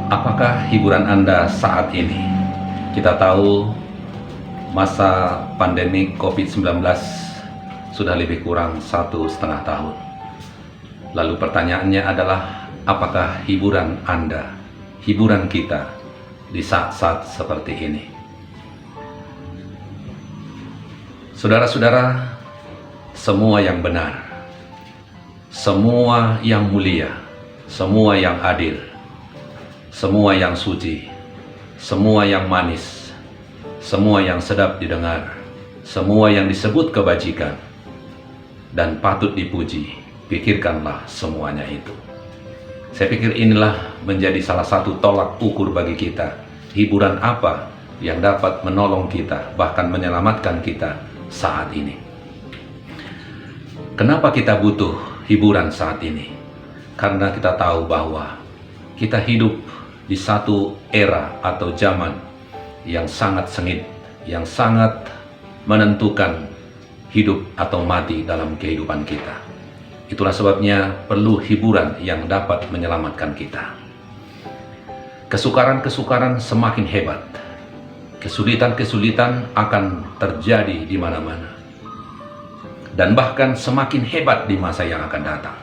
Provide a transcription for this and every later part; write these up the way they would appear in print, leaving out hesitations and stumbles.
Apakah hiburan Anda saat ini? Kita tahu masa pandemi COVID-19 sudah lebih kurang 1,5 tahun. Lalu pertanyaannya adalah, apakah hiburan Anda, hiburan kita di saat-saat seperti ini? Saudara-saudara, semua yang benar, semua yang mulia, semua yang adil, semua yang suci, semua yang manis, semua yang sedap didengar, semua yang disebut kebajikan dan patut dipuji, pikirkanlah semuanya itu. Saya pikir inilah menjadi salah satu tolak ukur bagi kita. Hiburan apa yang dapat menolong kita, bahkan menyelamatkan kita saat ini. Kenapa kita butuh hiburan saat ini? Karena kita tahu bahwa kita hidup di satu era atau zaman yang sangat sengit, yang sangat menentukan hidup atau mati dalam kehidupan kita. Itulah sebabnya perlu hiburan yang dapat menyelamatkan kita. Kesukaran-kesukaran semakin hebat. Kesulitan-kesulitan akan terjadi di mana-mana. Dan bahkan semakin hebat di masa yang akan datang.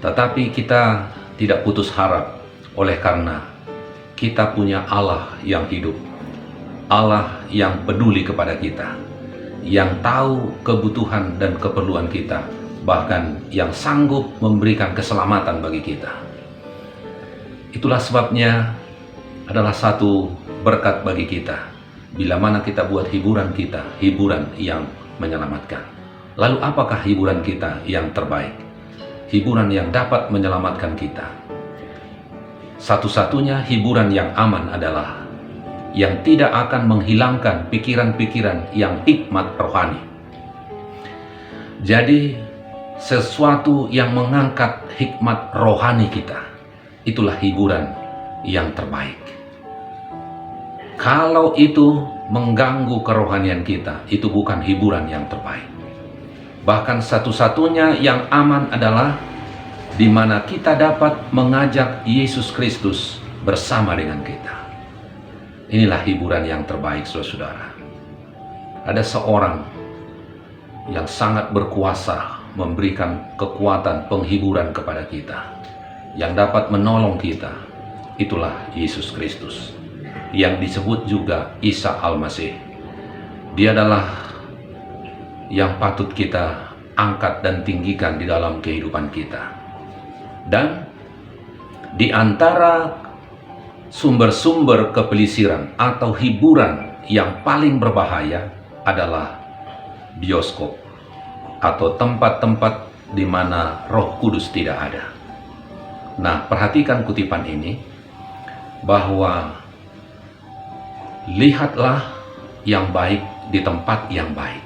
Tetapi kita tidak putus harap, oleh karena kita punya Allah yang hidup, Allah yang peduli kepada kita, yang tahu kebutuhan dan keperluan kita, bahkan yang sanggup memberikan keselamatan bagi kita. Itulah sebabnya adalah satu berkat bagi kita, bila mana kita buat hiburan kita, hiburan yang menyelamatkan. Lalu apakah hiburan kita yang terbaik? Hiburan yang dapat menyelamatkan kita. Satu-satunya hiburan yang aman adalah yang tidak akan menghilangkan pikiran-pikiran yang hikmat rohani. Jadi, sesuatu yang mengangkat hikmat rohani kita, itulah hiburan yang terbaik. Kalau itu mengganggu kerohanian kita, itu bukan hiburan yang terbaik. Bahkan satu-satunya yang aman adalah di mana kita dapat mengajak Yesus Kristus bersama dengan kita. Inilah hiburan yang terbaik, saudara-saudara. Ada seorang yang sangat berkuasa memberikan kekuatan penghiburan kepada kita, yang dapat menolong kita. Itulah Yesus Kristus, yang disebut juga Isa Al-Masih. Dia adalah yang patut kita angkat dan tinggikan di dalam kehidupan kita. Dan di antara sumber-sumber kepelisiran atau hiburan yang paling berbahaya adalah bioskop atau tempat-tempat di mana Roh Kudus tidak ada. Nah, perhatikan kutipan ini, bahwa lihatlah yang baik di tempat yang baik.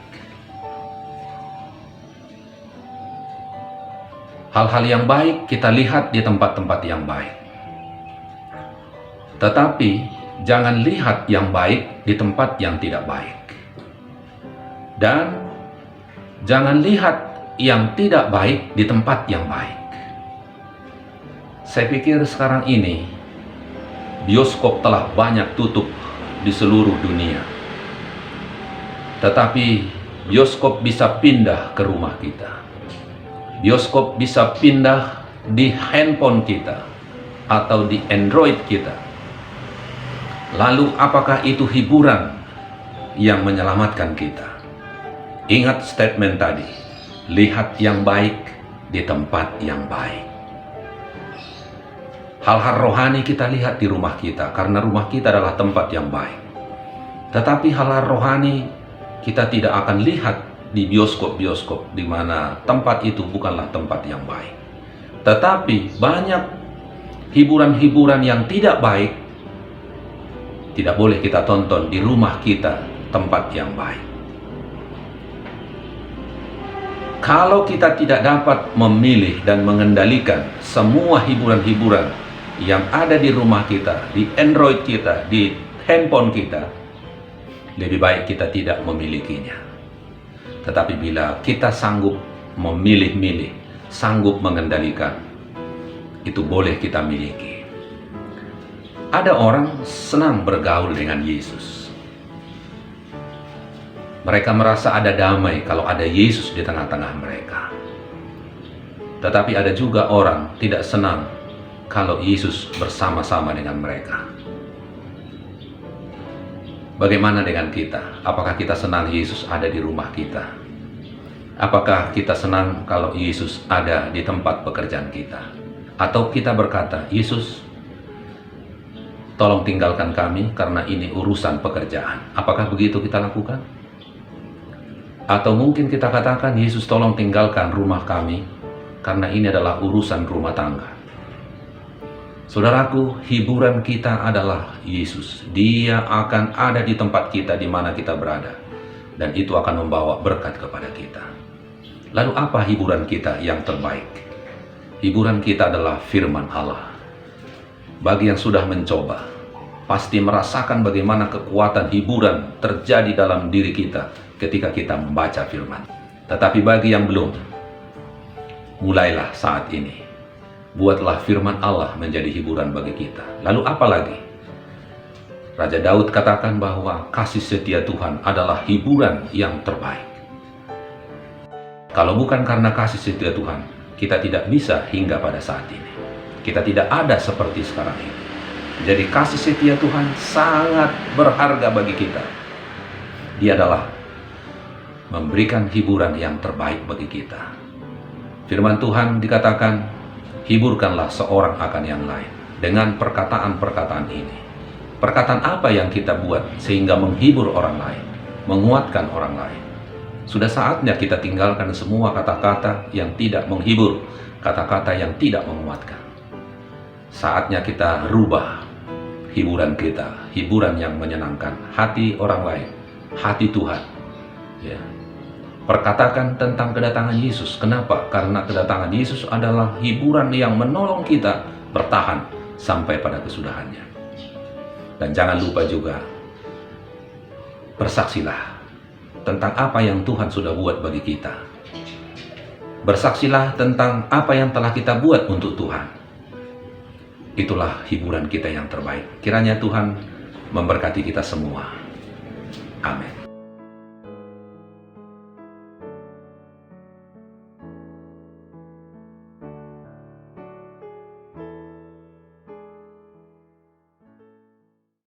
Hal-hal yang baik kita lihat di tempat-tempat yang baik. Tetapi jangan lihat yang baik di tempat yang tidak baik. Dan jangan lihat yang tidak baik di tempat yang baik. Saya pikir sekarang ini bioskop telah banyak tutup di seluruh dunia. Tetapi bioskop bisa pindah ke rumah kita. Bioskop bisa pindah di handphone kita atau di Android kita. Lalu apakah itu hiburan yang menyelamatkan kita? Ingat statement tadi, lihat yang baik di tempat yang baik. Hal-hal rohani kita lihat di rumah kita, karena rumah kita adalah tempat yang baik. Tetapi hal-hal rohani kita tidak akan lihat di bioskop-bioskop, di mana tempat itu bukanlah tempat yang baik. Tetapi banyak hiburan-hiburan yang tidak baik tidak boleh kita tonton di rumah kita, tempat yang baik. Kalau kita tidak dapat memilih dan mengendalikan semua hiburan-hiburan yang ada di rumah kita, di Android kita, di handphone kita, lebih baik kita tidak memilikinya. Tetapi bila kita sanggup memilih-milih, sanggup mengendalikan, itu boleh kita miliki. Ada orang senang bergaul dengan Yesus. Mereka merasa ada damai kalau ada Yesus di tengah-tengah mereka. Tetapi ada juga orang tidak senang kalau Yesus bersama-sama dengan mereka. Bagaimana dengan kita? Apakah kita senang Yesus ada di rumah kita? Apakah kita senang kalau Yesus ada di tempat pekerjaan kita? Atau kita berkata, Yesus, tolong tinggalkan kami karena ini urusan pekerjaan. Apakah begitu kita lakukan? Atau mungkin kita katakan, Yesus tolong tinggalkan rumah kami karena ini adalah urusan rumah tangga. Saudaraku, hiburan kita adalah Yesus. Dia akan ada di tempat kita di mana kita berada. Dan itu akan membawa berkat kepada kita. Lalu apa hiburan kita yang terbaik? Hiburan kita adalah firman Allah. Bagi yang sudah mencoba, pasti merasakan bagaimana kekuatan hiburan terjadi dalam diri kita ketika kita membaca firman. Tetapi bagi yang belum, mulailah saat ini. Buatlah firman Allah menjadi hiburan bagi kita. Lalu apa lagi? Raja Daud katakan bahwa kasih setia Tuhan adalah hiburan yang terbaik. Kalau bukan karena kasih setia Tuhan, kita tidak bisa hingga pada saat ini. Kita tidak ada seperti sekarang ini. Jadi kasih setia Tuhan sangat berharga bagi kita. Dia adalah memberikan hiburan yang terbaik bagi kita. Firman Tuhan dikatakan, hiburkanlah seorang akan yang lain dengan perkataan-perkataan ini. Perkataan apa yang kita buat sehingga menghibur orang lain, menguatkan orang lain? Sudah saatnya kita tinggalkan semua kata-kata yang tidak menghibur, kata-kata yang tidak menguatkan. Saatnya kita rubah hiburan kita, hiburan yang menyenangkan hati orang lain, hati Tuhan. Ya. Perkatakan tentang kedatangan Yesus. Kenapa? Karena kedatangan Yesus adalah hiburan yang menolong kita bertahan sampai pada kesudahannya. Dan jangan lupa juga, bersaksilah tentang apa yang Tuhan sudah buat bagi kita. Bersaksilah tentang apa yang telah kita buat untuk Tuhan. Itulah hiburan kita yang terbaik. Kiranya Tuhan memberkati kita semua. Amin.